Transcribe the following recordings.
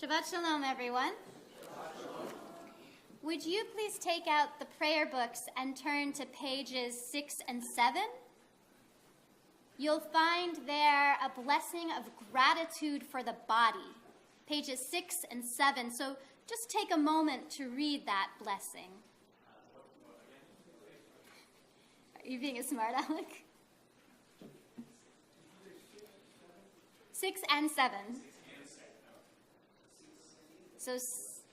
Shabbat Shalom, everyone. Shabbat Shalom. Would you please take out the prayer books and turn to pages 6 and 7? You'll find there a blessing of gratitude for the body, pages 6 and 7. So just take a moment to read that blessing. Are you being a smart aleck? 6 and 7. So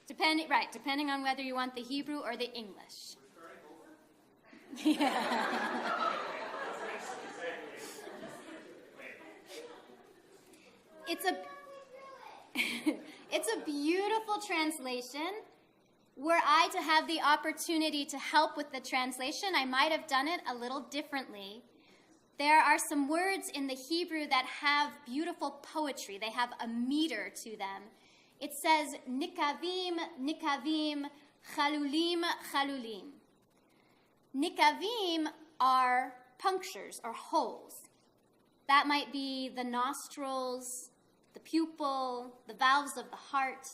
depending on whether you want the Hebrew or the English. Yeah. It's a beautiful translation. Were I to have the opportunity to help with the translation, I might have done it a little differently. There are some words in the Hebrew that have beautiful poetry. They have a meter to them. It says, nikavim, nikavim, chalulim, chalulim. Nikavim are punctures or holes. That might be the nostrils, the pupil, the valves of the heart.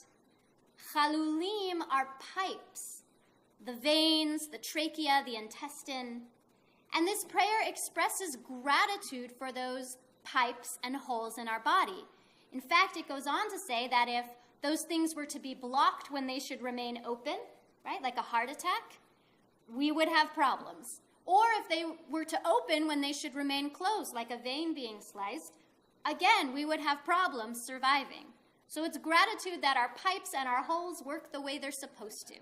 Chalulim are pipes, the veins, the trachea, the intestine. And this prayer expresses gratitude for those pipes and holes in our body. In fact, it goes on to say that if those things were to be blocked when they should remain open, right, like a heart attack, we would have problems. Or if they were to open when they should remain closed, like a vein being sliced, again, we would have problems surviving. So it's gratitude that our pipes and our holes work the way they're supposed to.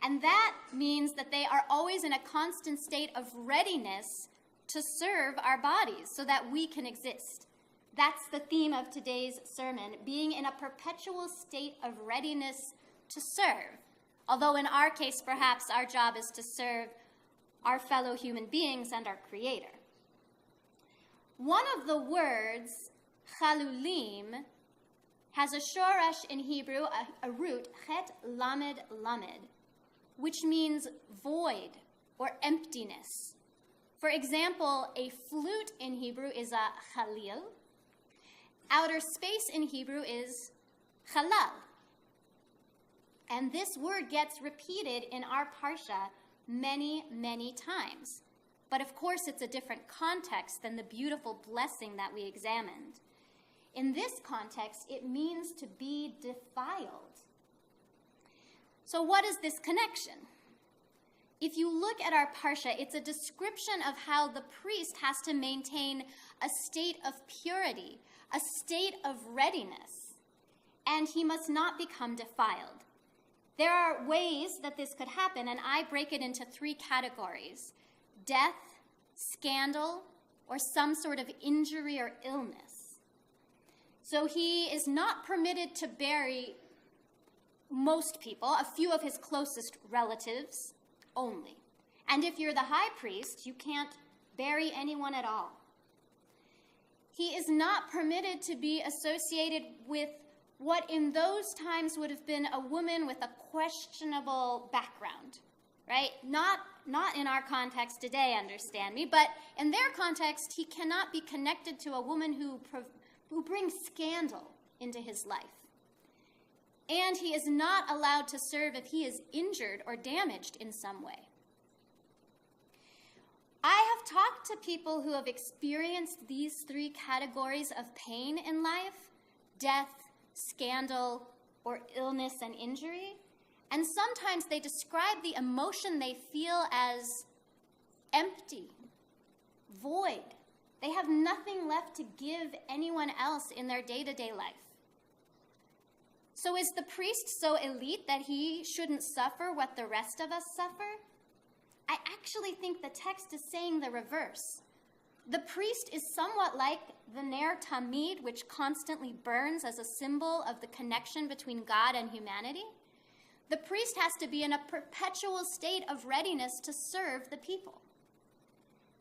And that means that they are always in a constant state of readiness to serve our bodies so that we can exist. That's the theme of today's sermon, being in a perpetual state of readiness to serve. Although in our case, perhaps our job is to serve our fellow human beings and our Creator. One of the words, chalulim, has a shoresh in Hebrew, a root, chet lamed lamed, which means void or emptiness. For example, a flute in Hebrew is a chalil. Outer space in Hebrew is halal. And this word gets repeated in our parsha many, many times. But of course, it's a different context than the beautiful blessing that we examined. In this context, it means to be defiled. So what is this connection? If you look at our parsha, it's a description of how the priest has to maintain a state of purity, a state of readiness, and he must not become defiled. There are ways that this could happen, and I break it into 3 categories: death, scandal, or some sort of injury or illness. So he is not permitted to bury most people, a few of his closest relatives only. And if you're the high priest, you can't bury anyone at all. He is not permitted to be associated with what in those times would have been a woman with a questionable background, right? Not in our context today, understand me, but in their context, he cannot be connected to a woman who brings scandal into his life. And he is not allowed to serve if he is injured or damaged in some way. I have talked to people who have experienced these 3 categories of pain in life: death, scandal, or illness and injury. And sometimes they describe the emotion they feel as empty, void. They have nothing left to give anyone else in their day-to-day life. So is the priest so elite that he shouldn't suffer what the rest of us suffer? I actually think the text is saying the reverse. The priest is somewhat like the Ner Tamid, which constantly burns as a symbol of the connection between God and humanity. The priest has to be in a perpetual state of readiness to serve the people.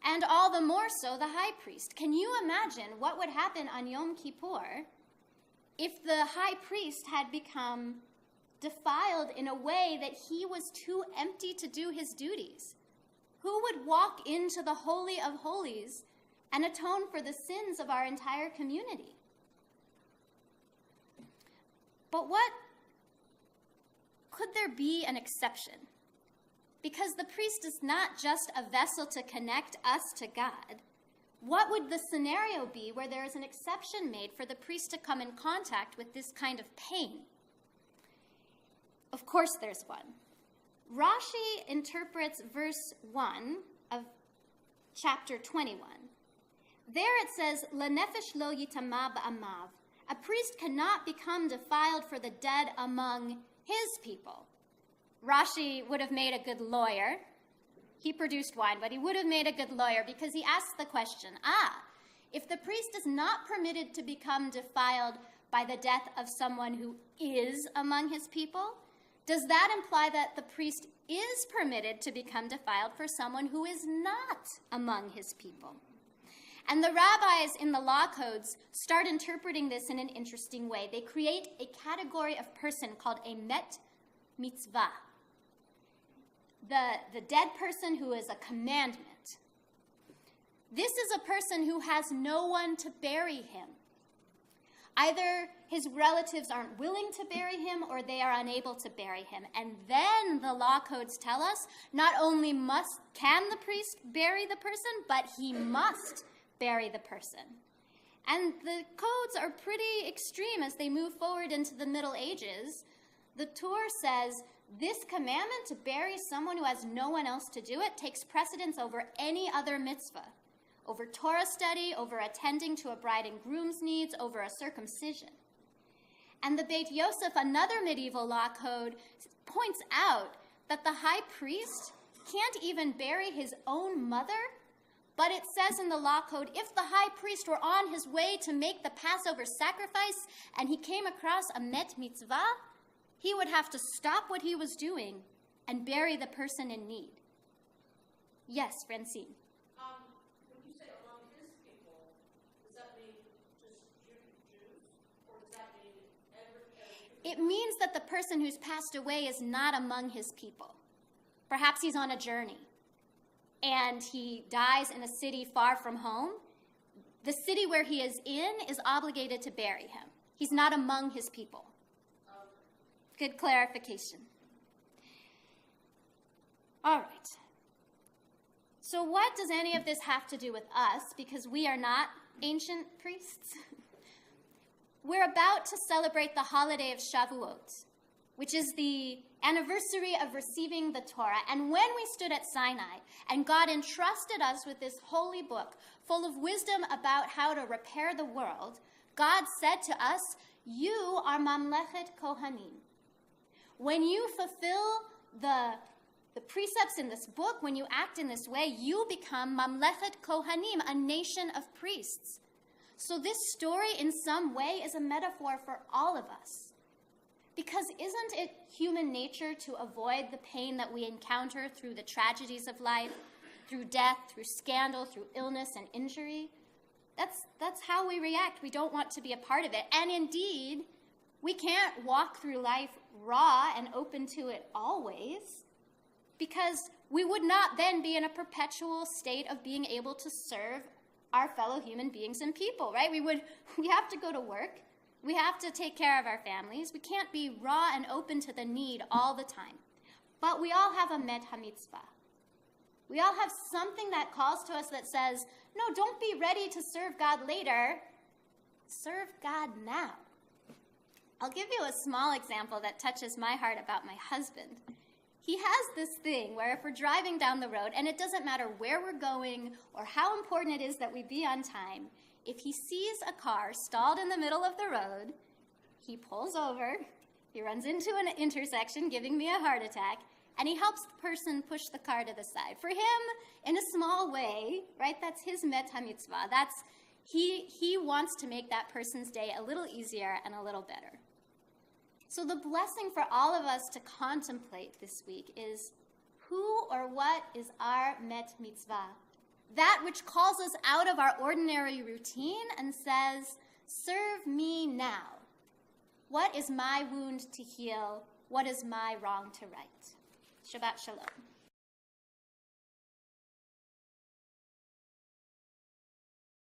And all the more so the high priest. Can you imagine what would happen on Yom Kippur if the high priest had become defiled in a way that he was too empty to do his duties? Who would walk into the Holy of Holies and atone for the sins of our entire community? But could there be an exception? Because the priest is not just a vessel to connect us to God. What would the scenario be where there is an exception made for the priest to come in contact with this kind of pain? Of course there's one. Rashi interprets verse 1 of chapter 21. There it says, "Lenefesh lo yitama ba'amav." A priest cannot become defiled for the dead among his people. Rashi would have made a good lawyer. He produced wine, but he would have made a good lawyer because he asks the question, if the priest is not permitted to become defiled by the death of someone who is among his people, does that imply that the priest is permitted to become defiled for someone who is not among his people? And the rabbis in the law codes start interpreting this in an interesting way. They create a category of person called a met mitzvah. The dead person who is a commandment. This is a person who has no one to bury him. Either his relatives aren't willing to bury him or they are unable to bury him. And then the law codes tell us not only can the priest bury the person, but he must bury the person. And the codes are pretty extreme as they move forward into the Middle Ages. The Torah says this commandment to bury someone who has no one else to do it takes precedence over any other mitzvah, over Torah study, over attending to a bride and groom's needs, over a circumcision. And the Beit Yosef, another medieval law code, points out that the high priest can't even bury his own mother. But it says in the law code, if the high priest were on his way to make the Passover sacrifice and he came across a met mitzvah, he would have to stop what he was doing and bury the person in need. Yes, Francine. When you say among his people, does that mean just Jews? Or does that mean every It means that the person who's passed away is not among his people. Perhaps he's on a journey and he dies in a city far from home. The city where he is in is obligated to bury him. He's not among his people. Good clarification. All right. So what does any of this have to do with us? Because we are not ancient priests. We're about to celebrate the holiday of Shavuot, which is the anniversary of receiving the Torah. And when we stood at Sinai and God entrusted us with this holy book full of wisdom about how to repair the world, God said to us, you are Mamlechet Kohanim. When you fulfill the precepts in this book, when you act in this way, you become Mamlechet Kohanim, a nation of priests. So this story in some way is a metaphor for all of us. Because isn't it human nature to avoid the pain that we encounter through the tragedies of life, through death, through scandal, through illness and injury? That's how we react. We don't want to be a part of it. And indeed, we can't walk through life raw and open to it always, because we would not then be in a perpetual state of being able to serve our fellow human beings and people, right? We have to go to work. We have to take care of our families. We can't be raw and open to the need all the time. But we all have a met hamitzvah. We all have something that calls to us that says, no, don't be ready to serve God later. Serve God now. I'll give you a small example that touches my heart about my husband. He has this thing where if we're driving down the road, and it doesn't matter where we're going or how important it is that we be on time, if he sees a car stalled in the middle of the road, he pulls over, he runs into an intersection, giving me a heart attack, and he helps the person push the car to the side. For him, in a small way, right, that's his met hamitzvah. He wants to make that person's day a little easier and a little better. So the blessing for all of us to contemplate this week is who or what is our met mitzvah? That which calls us out of our ordinary routine and says, serve me now. What is my wound to heal? What is my wrong to right? Shabbat Shalom.